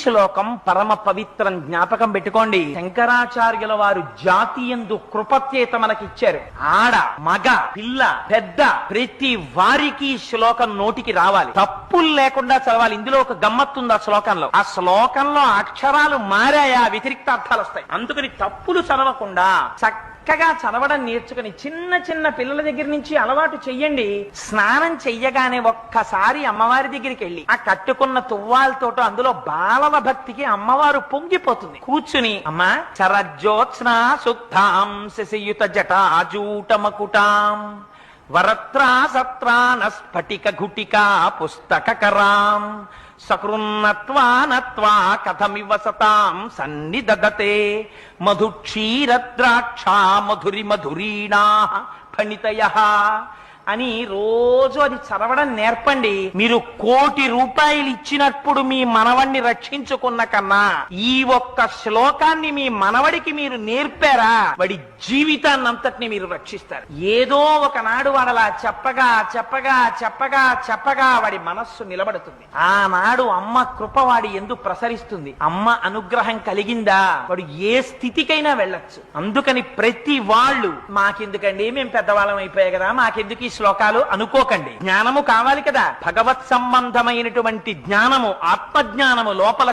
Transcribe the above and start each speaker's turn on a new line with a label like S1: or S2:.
S1: శ్లోకం పరమ పవిత్రం, జ్ఞాపకం పెట్టుకోండి. శంకరాచార్యుల వారు జాతియందు కృపచేత మనకిచ్చారు. ఆడ మగ పిల్ల పెద్ద ప్రతి వారికి శ్లోకం నోటికి రావాలి, తప్పులు లేకుండా చదవాలి. ఇందులో ఒక గమ్మత్తుంది ఆ శ్లోకంలో. ఆ శ్లోకంలో అక్షరాలు మారాయా వ్యతిరిక్త అర్థాలు వస్తాయి. అందుకని తప్పులు చదవకుండా చక్కగా చదవడం నేర్చుకుని చిన్న చిన్న పిల్లల దగ్గర నుంచి అలవాటు చెయ్యండి. స్నానం చెయ్యగానే ఒక్కసారి అమ్మవారి దగ్గరికి వెళ్ళి ఆ కట్టుకున్న తువ్వాలతోటో అందులో బాలల భక్తికి అమ్మవారు పొంగిపోతుంది. కూర్చుని అమ్మా చరజ్యోత్స్నా సుక్తాం శశియుత జటాజూట మకుటాం వరత్రా సత్రాన స్ఫటిక ఘుటికా పుస్తకరాం సకృన్నత్వా కథమివ సతాం సన్నిదదతే మధుక్షీరద్రాక్షా మధురి మధురీణా ఫణితయః అని రోజు అది చదవడం నేర్పండి. మీరు 1,00,00,000 రూపాయలు ఇచ్చినప్పుడు మీ మనవడిని రక్షించుకున్న కన్నా ఈ ఒక్క శ్లోకాన్ని మీ మనవడికి మీరు నేర్పారా, వాడి జీవితాన్నంతటిని మీరు రక్షిస్తారు. ఏదో ఒకనాడు వాడలా చెప్పగా చెప్పగా చెప్పగా చెప్పగా వాడి మనస్సు నిలబడుతుంది. ఆనాడు అమ్మ కృప వాడి యందు ప్రసరిస్తుంది. అమ్మ అనుగ్రహం కలిగిందా వాడు ఏ స్థితికైనా వెళ్ళొచ్చు. అందుకని ప్రతి వాళ్ళు మాకెందుకండి, మేము పెద్దవాళ్ళం అయిపోయాయి కదా, మాకెందుకు ఈ శ్లోకాలు అనుకోకండి. జ్ఞానము కావాలి కదా, భగవత్ సంబంధమైనటువంటి జ్ఞానము, ఆత్మజ్ఞానము లోపల